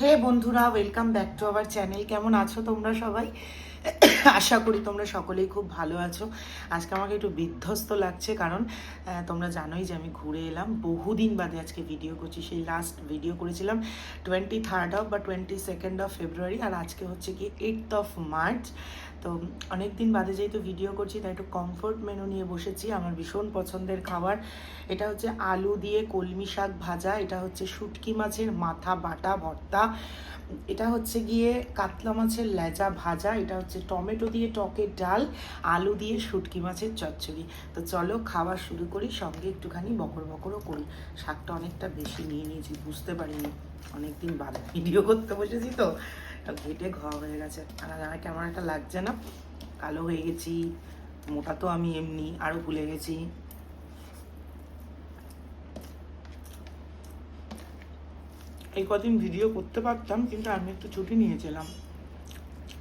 হে বন্ধুরা, welcome back to our channel. কেমন আছো তোমরা সবাই? আশা করি তোমরা সকলেই খুব ভালো আছো। আজকে আমাকে একটু বিধ্বস্ত লাগছে, কারণ তোমরা জানোই যে আমি ঘুরে এলাম। বহুদিন বাদে আজকে ভিডিও করছি। সেই লাস্ট ভিডিও করেছিলাম 23rd অফ বা 22nd অফ ফেব্রুয়ারি, আর আজকে হচ্ছে কি 8th অফ মার্চ। তো অনেক দিন বাদে যেহেতু ভিডিও করছি, তাই একটু কমফোর্ট মেনু নিয়ে বসেছি। আমার ভীষণ পছন্দের খাবার, এটা হচ্ছে আলু দিয়ে কলমি শাক ভাজা, এটা হচ্ছে শুটকি মাছের মাথা বাটা ভর্তা, এটা হচ্ছে গিয়ে কাতলা মাছের লেজা ভাজা, এটা হচ্ছে টমেটো দিয়ে টকের ডাল, আলু দিয়ে শুটকি মাছের চচ্চড়ি। তো চলো খাওয়া শুরু করি, সঙ্গে একটুখানি বকর বকরও করি। শাকটা অনেকটা বেশি নিয়ে নিয়েছি, বুঝতে পারিনি, অনেকদিন বাদে ভিডিও করতে বসেছি তো ঘেটে ঘা হয়ে গেছে। আর আমার কেমন একটা লাগছে না, কালো হয়ে গেছি, মোটা তো আমি এমনি, আরও ভুলে গেছি। এই কদিন ভিডিও করতে পারতাম, কিন্তু আমি একটু ছুটি নিয়েছিলাম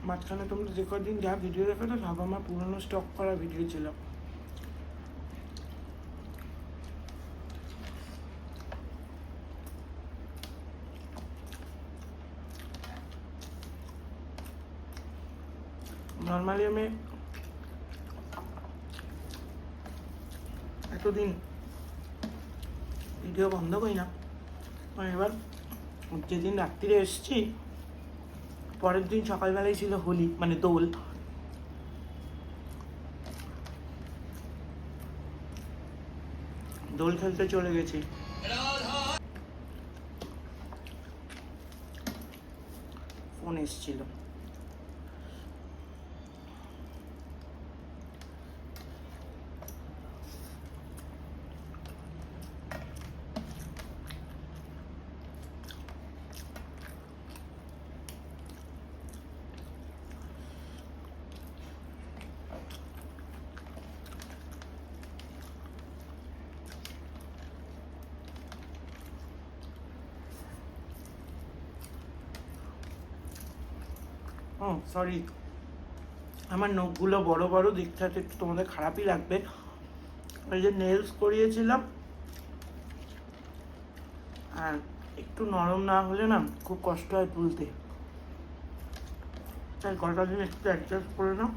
মাঝখানে। তোমরা যে কদিন যা ভিডিও দেখো তো সব আমার পুরনো স্টক করা ভিডিও ছিল। নর্মালি আমি এতদিন ভিডিও বন্ধ করি না, এবার যেদিন রাত্রিরে এসছি, পরের দিন সকালবেলায় ছিল হোলি, মানে দোল। দোল খেলতে চলে গেছি। ফোন এসছিল। ও সরি, আমার নখগুলো বড় বড়, দেখতে হয়তো একটু তোমাদের খারাপই লাগবে। ওই যে নেলস করিয়েছিলাম, আর একটু নরম না হলে না খুব কষ্ট হয় তুলতে, তাই কটা দিন একটু অ্যাডজাস্ট করে নাও।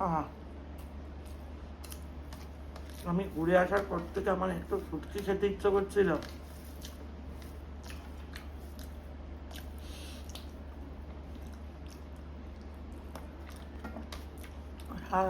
আহা, আমি ঘুরে আসার পর থেকে আমার একটু শুটকি খেতে ইচ্ছা করছিল। হ্যাঁ,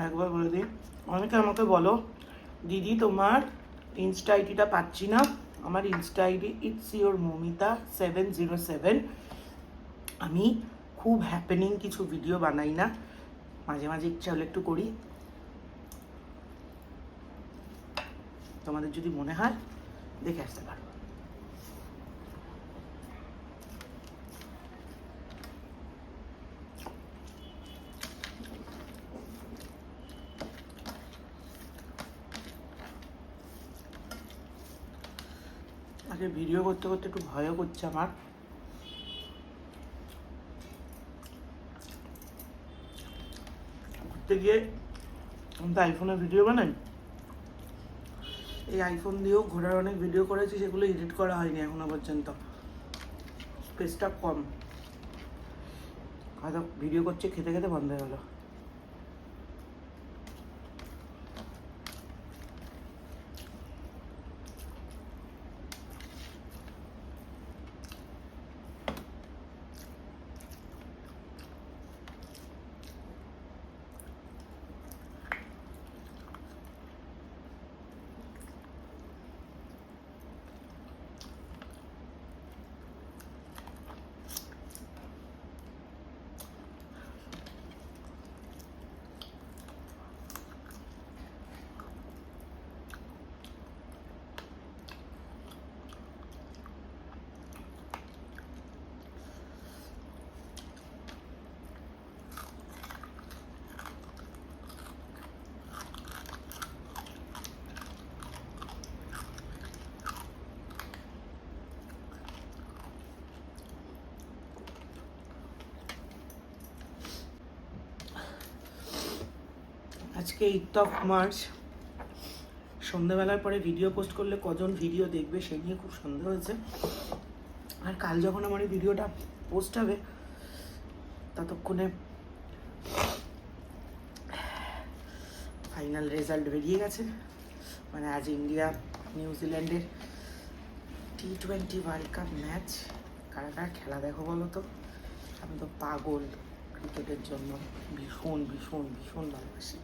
একবার বলে দিই, অনেকে আমাকে বলো দিদি তোমার ইনস্টা আইডিটা পাচ্ছি না। আমার Insta ID it's your Moumita 707। আমি খুব হ্যাপেনিং কিছু ভিডিও বানাই না, মাঝে মাঝে ইচ্ছা হলে একটু করি। তোমাদের যদি মনে হয় দেখে আসতে পারো। আগে ভিডিও করতে করতে একটু ভয়ও করছে আমার। ঘুরতে গিয়ে আমি তো আইফোনে ভিডিও বানাই, এই আইফোন দিয়েও ঘোরার অনেক ভিডিও করেছি, সেগুলো এডিট করা হয়নি এখনো পর্যন্ত, স্পেসটা কম। হয়তো ভিডিও করছে খেতে খেতে বন্ধ হয়ে গেলো। আজকে 8th of March। সন্ধ্যেবেলার পরে ভিডিও পোস্ট করলে কজন ভিডিও দেখবে সেই নিয়ে খুব সন্দেহ হয়েছে। আর কাল যখন আমার এই ভিডিওটা পোস্ট হবে ততক্ষণে ফাইনাল রেজাল্ট বেরিয়ে গেছে। মানে আজ ইন্ডিয়া নিউজিল্যান্ডের T20 ওয়ার্ল্ড কাপ ম্যাচ। কারা কারা খেলা দেখো বলো তো? আমি তো পাগল ক্রিকেটের জন্য, ভীষণ ভীষণ ভীষণ ভালোবাসি।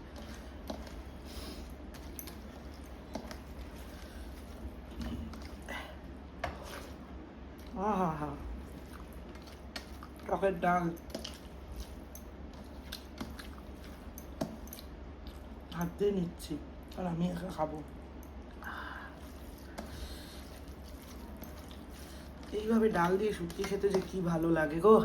হা হা, টকের ডাল হাত দিয়ে নিচ্ছি আর আমি একা খাবো। এইভাবে ডাল দিয়ে শুটকি খেতে যে কি ভালো লাগে গো।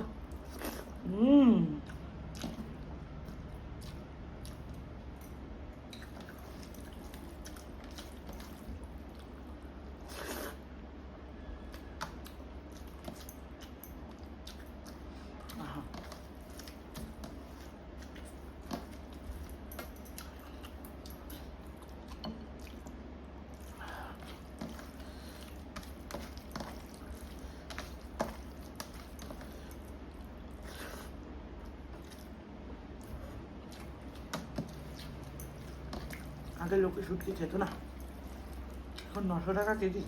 আগে লোকে শুটকি খেত না, এখন 900 টাকা কেজি।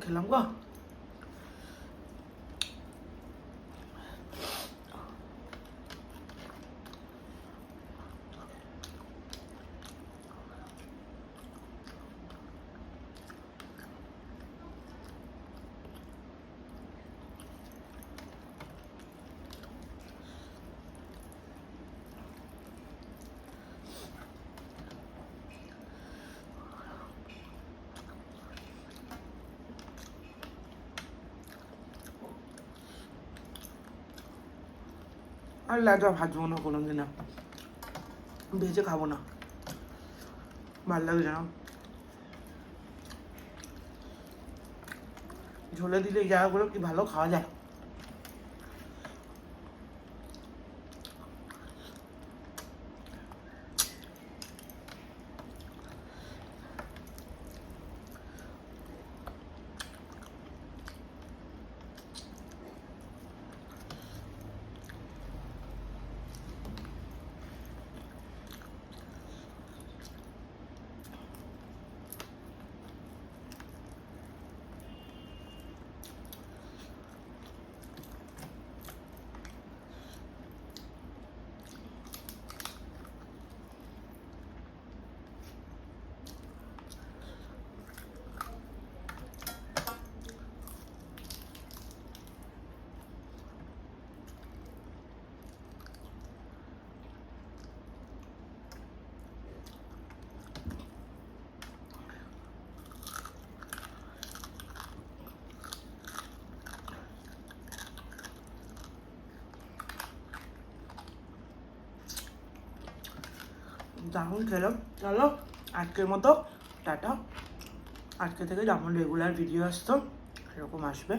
খেলাম গো। আর লেজা ভাজবো না কোনো দিন, ভেজে খাবো না, ভালো লাগছে না। ঝোলে দিলে এই জায়গাগুলো কি ভালো খাওয়া যায়। দারুণ খেলাম। চলো আজকের মতো টাটা। আজকে থেকে যেমন রেগুলার ভিডিও আসতো এরকম আসবে।